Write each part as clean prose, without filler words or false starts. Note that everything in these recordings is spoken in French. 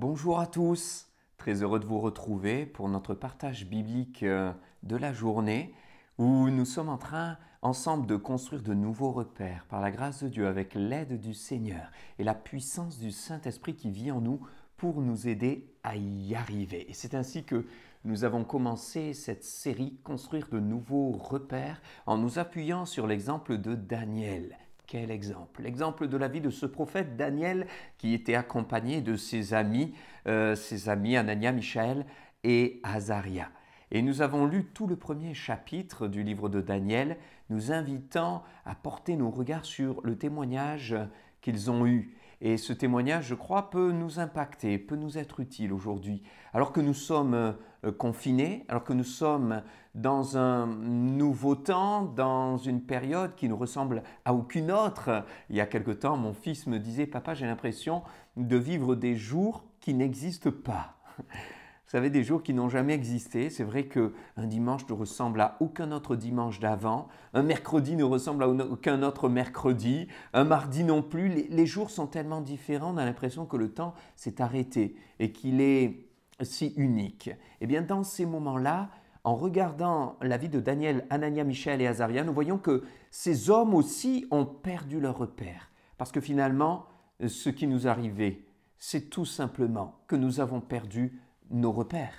Bonjour à tous, très heureux de vous retrouver pour notre partage biblique de la journée où nous sommes en train ensemble de construire de nouveaux repères par la grâce de Dieu avec l'aide du Seigneur et la puissance du Saint-Esprit qui vit en nous pour nous aider à y arriver. Et c'est ainsi que nous avons commencé cette série Construire de nouveaux repères en nous appuyant sur l'exemple de Daniel. Quel exemple? L'exemple de la vie de ce prophète Daniel qui était accompagné de ses amis Anania, Michaël et Azaria. Et nous avons lu tout le premier chapitre du livre de Daniel, nous invitant à porter nos regards sur le témoignage qu'ils ont eu. Et ce témoignage, je crois, peut nous impacter, peut nous être utile aujourd'hui. Alors que nous sommes confinés, alors que nous sommes dans un nouveau temps, dans une période qui ne ressemble à aucune autre. Il y a quelque temps, mon fils me disait « Papa, j'ai l'impression de vivre des jours qui n'existent pas ». Vous savez, des jours qui n'ont jamais existé. C'est vrai qu'un dimanche ne ressemble à aucun autre dimanche d'avant. Un mercredi ne ressemble à aucun autre mercredi. Un mardi non plus. Les jours sont tellement différents, on a l'impression que le temps s'est arrêté et qu'il est si unique. Eh bien, dans ces moments-là, en regardant la vie de Daniel, Anania, Michaël et Azaria, nous voyons que ces hommes aussi ont perdu leur repère. Parce que finalement, ce qui nous arrivait, c'est tout simplement que nous avons perdu nos repères,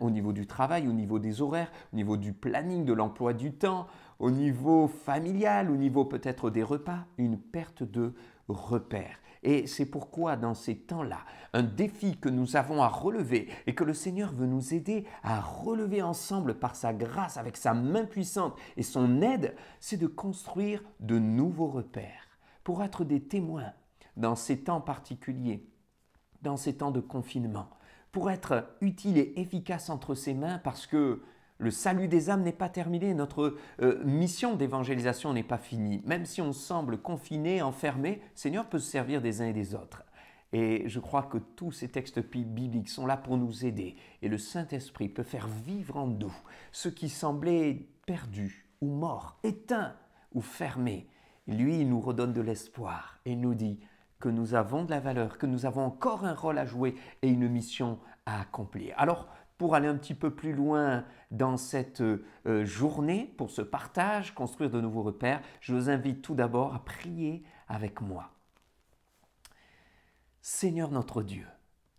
au niveau du travail, au niveau des horaires, au niveau du planning, de l'emploi du temps, au niveau familial, au niveau peut-être des repas, une perte de repères. Et c'est pourquoi dans ces temps-là, un défi que nous avons à relever et que le Seigneur veut nous aider à relever ensemble par sa grâce, avec sa main puissante et son aide, c'est de construire de nouveaux repères pour être des témoins dans ces temps particuliers, dans ces temps de confinement, pour être utile et efficace entre ses mains parce que le salut des âmes n'est pas terminé, notre mission d'évangélisation n'est pas finie. Même si on semble confiné, enfermé, le Seigneur peut se servir des uns et des autres. Et je crois que tous ces textes bibliques sont là pour nous aider. Et le Saint-Esprit peut faire vivre en nous ce qui semblait perdu ou mort, éteint ou fermé. Lui, il nous redonne de l'espoir et nous dit que nous avons de la valeur, que nous avons encore un rôle à jouer et une mission à accomplir. Alors, pour aller un petit peu plus loin dans cette journée, pour ce partage, construire de nouveaux repères, je vous invite tout d'abord à prier avec moi. Seigneur notre Dieu,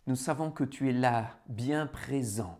nous savons que tu es là, bien présent.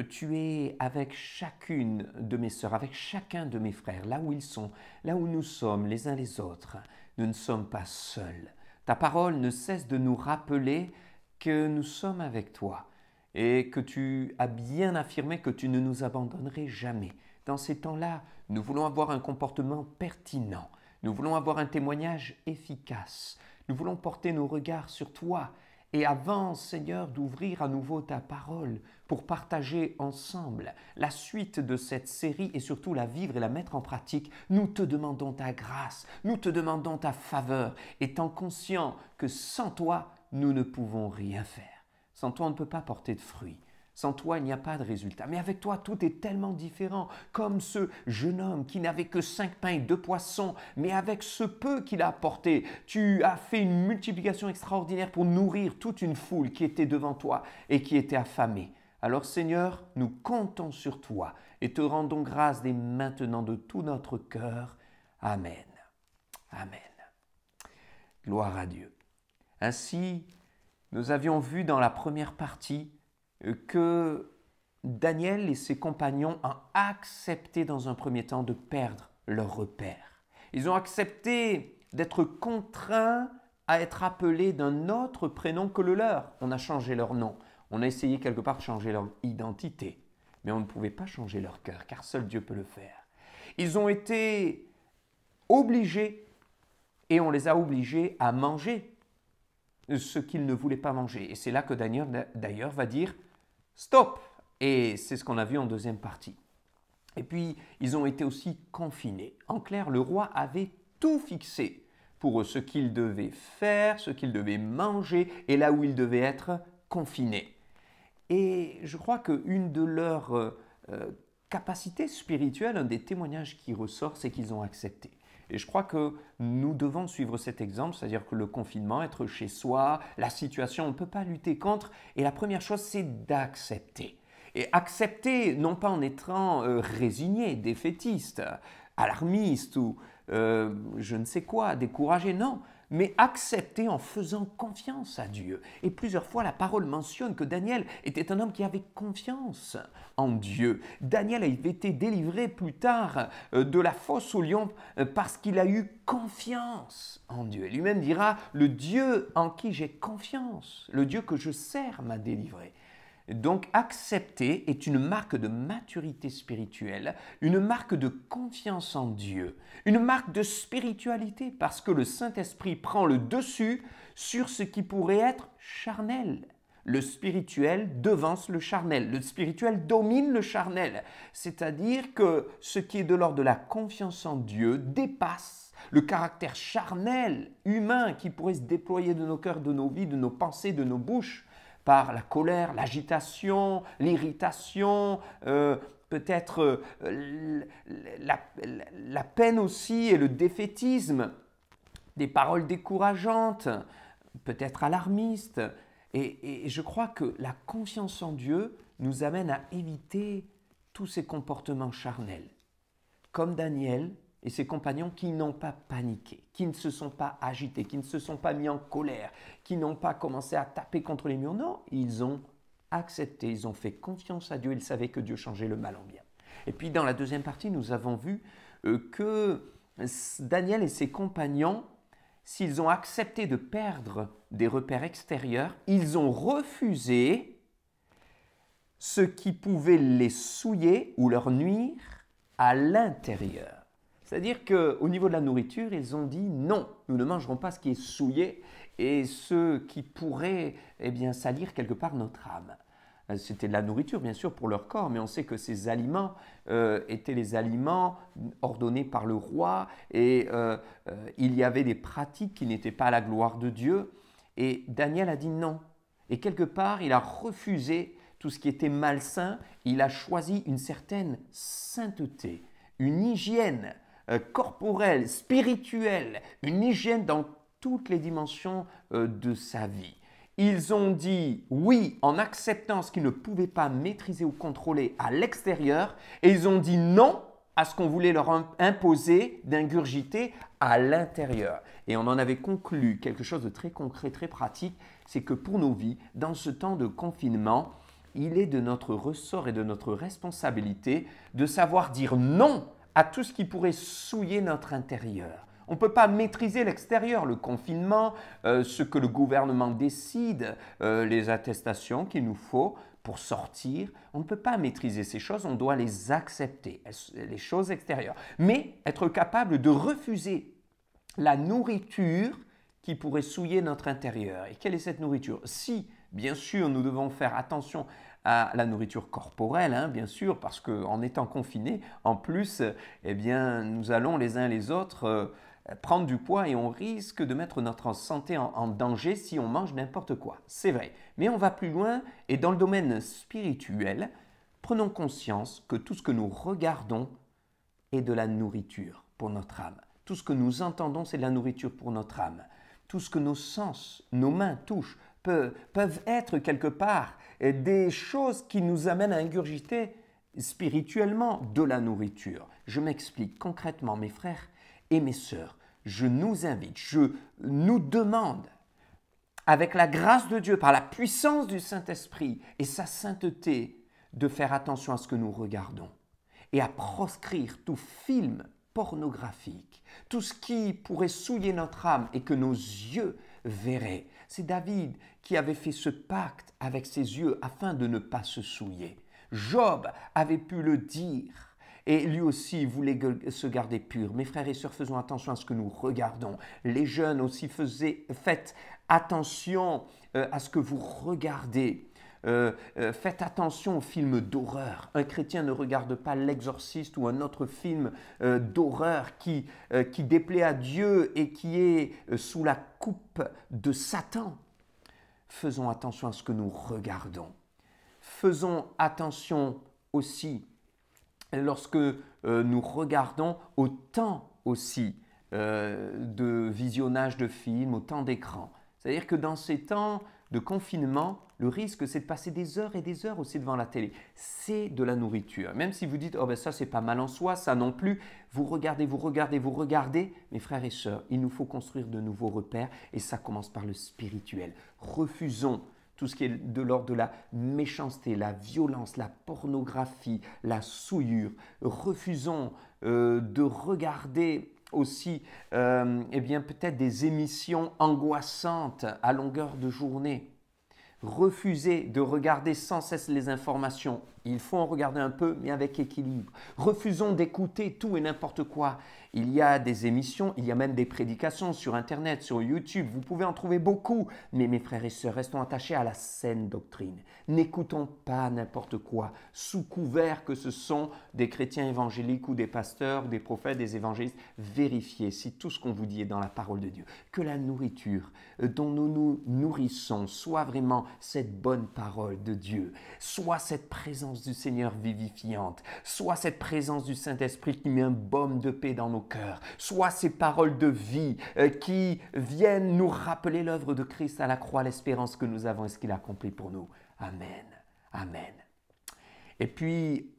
Tu es avec chacune de mes sœurs, avec chacun de mes frères, là où ils sont, là où nous sommes les uns les autres. Nous ne sommes pas seuls. Ta parole ne cesse de nous rappeler que nous sommes avec toi et que tu as bien affirmé que tu ne nous abandonnerais jamais. Dans ces temps-là, nous voulons avoir un comportement pertinent, nous voulons avoir un témoignage efficace, nous voulons porter nos regards sur toi et avant, Seigneur, d'ouvrir à nouveau ta parole pour partager ensemble la suite de cette série et surtout la vivre et la mettre en pratique, nous te demandons ta grâce, nous te demandons ta faveur, étant conscients que sans toi, nous ne pouvons rien faire. Sans toi, on ne peut pas porter de fruits. Sans toi, il n'y a pas de résultat. Mais avec toi, tout est tellement différent. Comme ce jeune homme qui n'avait que 5 pains et 2 poissons, mais avec ce peu qu'il a apporté, tu as fait une multiplication extraordinaire pour nourrir toute une foule qui était devant toi et qui était affamée. Alors Seigneur, nous comptons sur toi et te rendons grâce dès maintenant de tout notre cœur. Amen. Amen. Gloire à Dieu. Ainsi, nous avions vu dans la première partie que Daniel et ses compagnons ont accepté dans un premier temps de perdre leur repère. Ils ont accepté d'être contraints à être appelés d'un autre prénom que le leur. On a changé leur nom. On a essayé quelque part de changer leur identité. Mais on ne pouvait pas changer leur cœur, car seul Dieu peut le faire. Ils ont été obligés, et on les a obligés à manger ce qu'ils ne voulaient pas manger. Et c'est là que Daniel, d'ailleurs, va dire « stop ». Et c'est ce qu'on a vu en deuxième partie. Et puis, ils ont été aussi confinés. En clair, le roi avait tout fixé pour eux, ce qu'ils devaient faire, ce qu'ils devaient manger et là où ils devaient être confinés. Et je crois qu'une de leurs capacités spirituelles, un des témoignages qui ressort, c'est qu'ils ont accepté. Et je crois que nous devons suivre cet exemple, c'est-à-dire que le confinement, être chez soi, la situation, on ne peut pas lutter contre. Et la première chose, c'est d'accepter. Et accepter, non pas en étant résigné, défaitiste, alarmiste ou je ne sais quoi, découragé, non, mais accepter en faisant confiance à Dieu. Et plusieurs fois, la parole mentionne que Daniel était un homme qui avait confiance en Dieu. Daniel avait été délivré plus tard de la fosse au lion parce qu'il a eu confiance en Dieu. Et lui-même dira, le Dieu en qui j'ai confiance, le Dieu que je sers m'a délivré. Donc accepter est une marque de maturité spirituelle, une marque de confiance en Dieu, une marque de spiritualité parce que le Saint-Esprit prend le dessus sur ce qui pourrait être charnel. Le spirituel devance le charnel, le spirituel domine le charnel, c'est-à-dire que ce qui est de l'ordre de la confiance en Dieu dépasse le caractère charnel, humain qui pourrait se déployer de nos cœurs, de nos vies, de nos pensées, de nos bouches, par la colère, l'agitation, l'irritation, peut-être la peine aussi et le défaitisme, des paroles décourageantes, peut-être alarmistes. Et je crois que la confiance en Dieu nous amène à éviter tous ces comportements charnels. Comme Daniel et ses compagnons qui n'ont pas paniqué, qui ne se sont pas agités, qui ne se sont pas mis en colère, qui n'ont pas commencé à taper contre les murs. Non, ils ont accepté, ils ont fait confiance à Dieu, ils savaient que Dieu changeait le mal en bien. Et puis dans la deuxième partie, nous avons vu que Daniel et ses compagnons, s'ils ont accepté de perdre des repères extérieurs, ils ont refusé ce qui pouvait les souiller ou leur nuire à l'intérieur. C'est-à-dire qu'au niveau de la nourriture, ils ont dit non, nous ne mangerons pas ce qui est souillé et ce qui pourrait salir quelque part notre âme. C'était de la nourriture, bien sûr, pour leur corps, mais on sait que ces aliments étaient les aliments ordonnés par le roi et il y avait des pratiques qui n'étaient pas à la gloire de Dieu. Et Daniel a dit non. Et quelque part, il a refusé tout ce qui était malsain. Il a choisi une certaine sainteté, une hygiène corporelle, spirituelle, une hygiène dans toutes les dimensions de sa vie. Ils ont dit oui en acceptant ce qu'ils ne pouvaient pas maîtriser ou contrôler à l'extérieur et ils ont dit non à ce qu'on voulait leur imposer d'ingurgiter à l'intérieur. Et on en avait conclu quelque chose de très concret, très pratique, c'est que pour nos vies, dans ce temps de confinement, il est de notre ressort et de notre responsabilité de savoir dire non à tout ce qui pourrait souiller notre intérieur. On ne peut pas maîtriser l'extérieur, le confinement, ce que le gouvernement décide, les attestations qu'il nous faut pour sortir. On ne peut pas maîtriser ces choses, on doit les accepter, les choses extérieures. Mais être capable de refuser la nourriture qui pourrait souiller notre intérieur. Et quelle est cette nourriture? Si, bien sûr, nous devons faire attention à la nourriture corporelle, bien sûr, parce qu'en étant confinés, en plus, nous allons les uns les autres prendre du poids et on risque de mettre notre santé en danger si on mange n'importe quoi. C'est vrai. Mais on va plus loin et dans le domaine spirituel, prenons conscience que tout ce que nous regardons est de la nourriture pour notre âme. Tout ce que nous entendons, c'est de la nourriture pour notre âme. Tout ce que nos sens, nos mains touchent, peuvent être quelque part des choses qui nous amènent à ingurgiter spirituellement de la nourriture. Je m'explique concrètement, mes frères et mes sœurs. Je nous invite, je nous demande, avec la grâce de Dieu, par la puissance du Saint-Esprit et sa sainteté, de faire attention à ce que nous regardons et à proscrire tout film pornographique, tout ce qui pourrait souiller notre âme et que nos yeux verraient. C'est David qui avait fait ce pacte avec ses yeux afin de ne pas se souiller. Job avait pu le dire. Et lui aussi voulait se garder pur. Mes frères et sœurs, faisons attention à ce que nous regardons. Les jeunes aussi, faites attention à ce que vous regardez. Faites attention aux films d'horreur. Un chrétien ne regarde pas L'Exorciste ou un autre film d'horreur qui déplaît à Dieu et qui est sous la coupe de Satan. Faisons attention à ce que nous regardons. Faisons attention aussi lorsque nous regardons au temps aussi de visionnage de films, au temps d'écran. C'est-à-dire que dans ces temps de confinement, le risque, c'est de passer des heures et des heures aussi devant la télé. C'est de la nourriture. Même si vous dites, oh ben ça, c'est pas mal en soi, ça non plus. Vous regardez, vous regardez, vous regardez. Mes frères et sœurs, il nous faut construire de nouveaux repères et ça commence par le spirituel. Refusons tout ce qui est de l'ordre de la méchanceté, la violence, la pornographie, la souillure. Refusons de regarder aussi eh bien, peut-être des émissions angoissantes à longueur de journée. Refusez de regarder sans cesse les informations. Il faut en regarder un peu, mais avec équilibre. Refusons d'écouter tout et n'importe quoi. Il y a des émissions, il y a même des prédications sur Internet, sur YouTube. Vous pouvez en trouver beaucoup. Mais mes frères et sœurs, restons attachés à la saine doctrine. N'écoutons pas n'importe quoi, sous couvert que ce sont des chrétiens évangéliques ou des pasteurs, des prophètes, des évangélistes. Vérifiez si tout ce qu'on vous dit est dans la parole de Dieu. Que la nourriture dont nous nous nourrissons soit vraiment cette bonne parole de Dieu, soit cette présence du Seigneur vivifiante, soit cette présence du Saint-Esprit qui met un baume de paix dans nos cœurs, soit ces paroles de vie qui viennent nous rappeler l'œuvre de Christ à la croix, l'espérance que nous avons et ce qu'il a accompli pour nous. Amen. Amen. Et puis,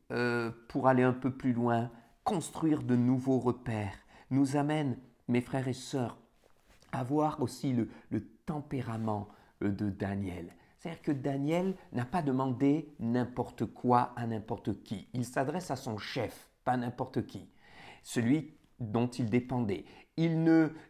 pour aller un peu plus loin, construire de nouveaux repères nous amène, mes frères et sœurs, à voir aussi le tempérament de Daniel. C'est-à-dire que Daniel n'a pas demandé n'importe quoi à n'importe qui. Il s'adresse à son chef, pas n'importe qui, celui dont il dépendait. Il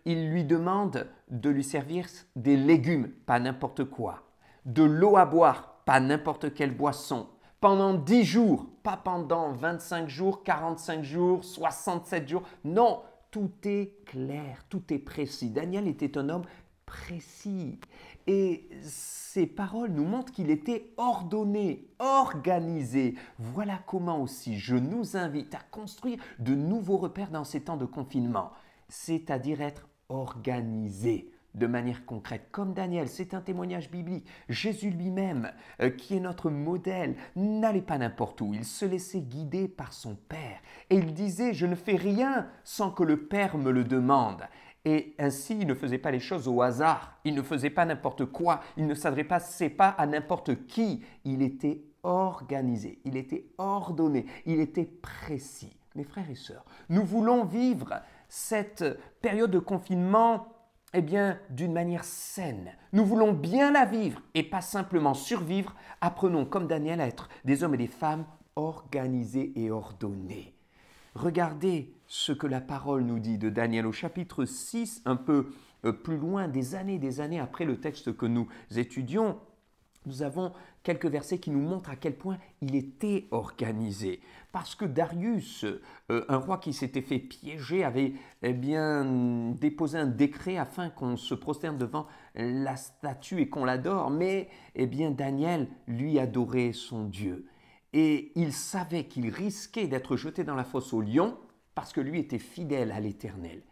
lui demande de lui servir des légumes, pas n'importe quoi, de l'eau à boire, pas n'importe quelle boisson, pendant 10 jours, pas pendant 25 jours, 45 jours, 67 jours. Non, tout est clair, tout est précis. Daniel était un homme précis. Et ces paroles nous montrent qu'il était ordonné, organisé. Voilà comment aussi je nous invite à construire de nouveaux repères dans ces temps de confinement, c'est-à-dire être organisé de manière concrète, comme Daniel. C'est un témoignage biblique. Jésus lui-même, qui est notre modèle, n'allait pas n'importe où. Il se laissait guider par son Père. Et il disait, je ne fais rien sans que le Père me le demande. Et ainsi, il ne faisait pas les choses au hasard. Il ne faisait pas n'importe quoi. Il ne s'adressait pas à n'importe qui. Il était organisé. Il était ordonné. Il était précis. Mes frères et sœurs, nous voulons vivre cette période de confinement d'une manière saine. Nous voulons bien la vivre et pas simplement survivre. Apprenons, comme Daniel, à être des hommes et des femmes organisés et ordonnés. Regardez ce que la parole nous dit de Daniel au chapitre 6, un peu plus loin, des années après le texte que nous étudions. Nous avons quelques versets qui nous montrent à quel point il était organisé. Parce que Darius, un roi qui s'était fait piéger, avait déposé un décret afin qu'on se prosterne devant la statue et qu'on l'adore. Mais Daniel, lui, adorait son Dieu. Et il savait qu'il risquait d'être jeté dans la fosse aux lions parce que lui était fidèle à l'Éternel.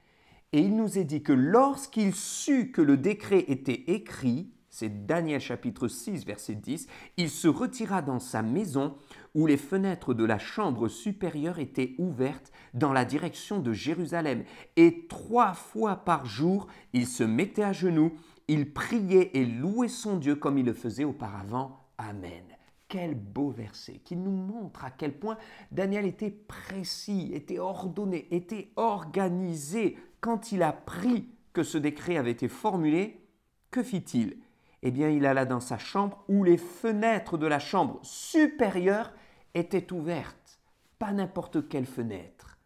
Et il nous est dit que lorsqu'il sut que le décret était écrit, c'est Daniel chapitre 6 verset 10, il se retira dans sa maison où les fenêtres de la chambre supérieure étaient ouvertes dans la direction de Jérusalem. Et 3 fois par jour, il se mettait à genoux, il priait et louait son Dieu comme il le faisait auparavant. Amen. Quel beau verset qui nous montre à quel point Daniel était précis, était ordonné, était organisé. Quand il a appris que ce décret avait été formulé, que fit-il ? Il alla dans sa chambre où les fenêtres de la chambre supérieure étaient ouvertes. Pas n'importe quelle fenêtre.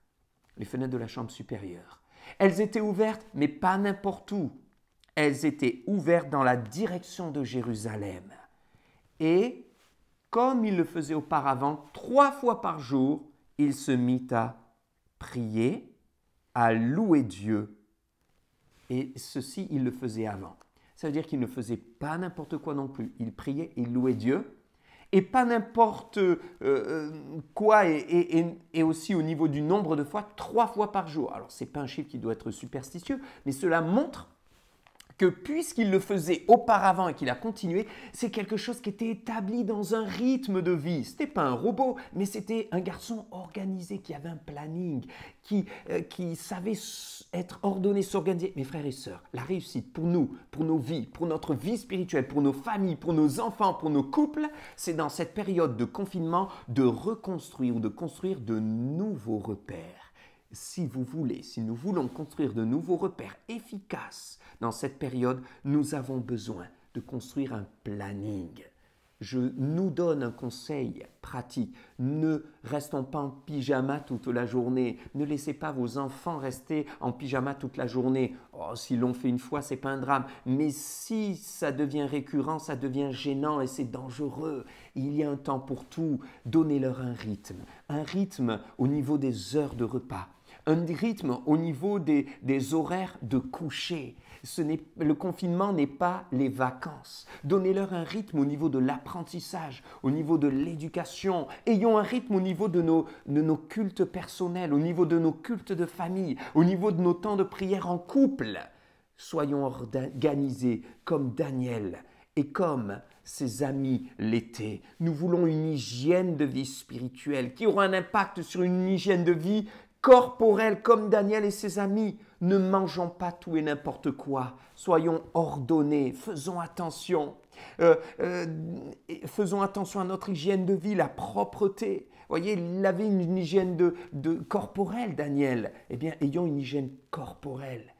Les fenêtres de la chambre supérieure. Elles étaient ouvertes, mais pas n'importe où. Elles étaient ouvertes dans la direction de Jérusalem. Et comme il le faisait auparavant, 3 fois par jour, il se mit à prier, à louer Dieu. Et ceci, il le faisait avant. Ça veut dire qu'il ne faisait pas n'importe quoi non plus. Il priait, il louait Dieu. Et pas n'importe quoi, et aussi au niveau du nombre de fois, 3 fois par jour. Alors, ce n'est pas un chiffre qui doit être superstitieux, mais cela montre que puisqu'il le faisait auparavant et qu'il a continué, c'est quelque chose qui était établi dans un rythme de vie. Ce n'était pas un robot, mais c'était un garçon organisé qui avait un planning, qui savait être ordonné, s'organiser. Mes frères et sœurs, la réussite pour nous, pour nos vies, pour notre vie spirituelle, pour nos familles, pour nos enfants, pour nos couples, c'est dans cette période de confinement de reconstruire ou de construire de nouveaux repères. Si vous voulez, si nous voulons construire de nouveaux repères efficaces dans cette période, nous avons besoin de construire un planning. Je nous donne un conseil pratique. Ne restons pas en pyjama toute la journée. Ne laissez pas vos enfants rester en pyjama toute la journée. Oh, s'ils l'ont fait une fois, ce n'est pas un drame. Mais si ça devient récurrent, ça devient gênant et c'est dangereux. Il y a un temps pour tout. Donnez-leur un rythme au niveau des heures de repas. Un rythme au niveau des horaires de coucher. Le confinement n'est pas les vacances. Donnez-leur un rythme au niveau de l'apprentissage, au niveau de l'éducation. Ayons un rythme au niveau de nos cultes personnels, au niveau de nos cultes de famille, au niveau de nos temps de prière en couple. Soyons organisés comme Daniel et comme ses amis l'étaient. Nous voulons une hygiène de vie spirituelle qui aura un impact sur une hygiène de vie corporelle comme Daniel et ses amis. Ne mangeons pas tout et n'importe quoi. Soyons ordonnés, faisons attention. Faisons attention à notre hygiène de vie, la propreté. Voyez, il avait une hygiène corporelle, Daniel. Eh bien, ayons une hygiène corporelle.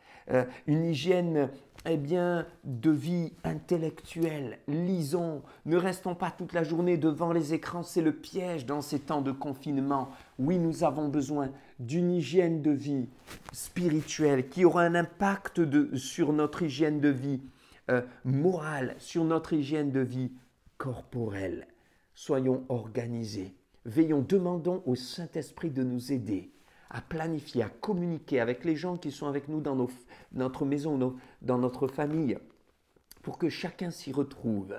Une hygiène de vie intellectuelle. Lisons, ne restons pas toute la journée devant les écrans, c'est le piège dans ces temps de confinement. Oui, nous avons besoin d'une hygiène de vie spirituelle qui aura un impact sur notre hygiène de vie morale, sur notre hygiène de vie corporelle. Soyons organisés, veillons, demandons au Saint-Esprit de nous aider à planifier, à communiquer avec les gens qui sont avec nous dans notre maison, dans notre famille, pour que chacun s'y retrouve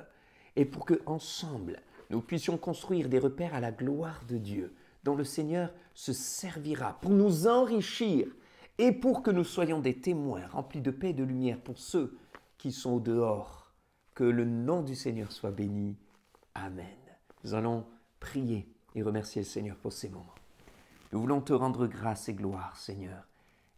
et pour que ensemble nous puissions construire des repères à la gloire de Dieu, dont le Seigneur se servira pour nous enrichir et pour que nous soyons des témoins remplis de paix et de lumière pour ceux qui sont au dehors. Que le nom du Seigneur soit béni. Amen. Nous allons prier et remercier le Seigneur pour ces moments. Nous voulons te rendre grâce et gloire, Seigneur,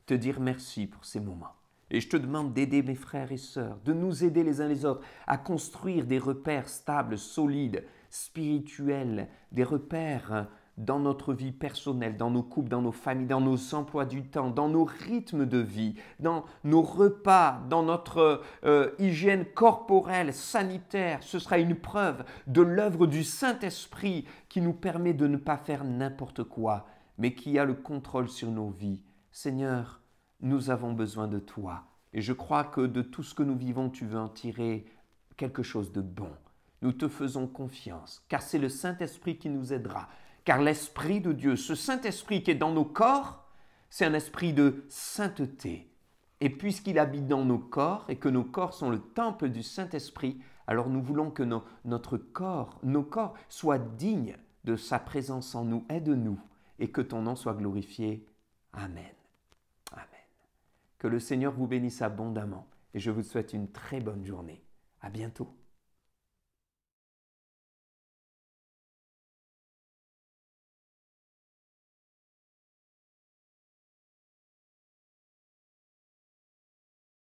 te dire merci pour ces moments. Et je te demande d'aider mes frères et sœurs, de nous aider les uns les autres à construire des repères stables, solides, spirituels, des repères dans notre vie personnelle, dans nos couples, dans nos familles, dans nos emplois du temps, dans nos rythmes de vie, dans nos repas, dans notre hygiène corporelle, sanitaire. Ce sera une preuve de l'œuvre du Saint-Esprit qui nous permet de ne pas faire n'importe quoi, mais qui a le contrôle sur nos vies. Seigneur, nous avons besoin de toi. Et je crois que de tout ce que nous vivons, tu veux en tirer quelque chose de bon. Nous te faisons confiance, car c'est le Saint-Esprit qui nous aidera. Car l'Esprit de Dieu, ce Saint-Esprit qui est dans nos corps, c'est un esprit de sainteté. Et puisqu'il habite dans nos corps et que nos corps sont le temple du Saint-Esprit, alors nous voulons que nos corps soient dignes de sa présence en nous. Aide-nous et que ton nom soit glorifié. Amen. Amen. Que le Seigneur vous bénisse abondamment et je vous souhaite une très bonne journée. À bientôt.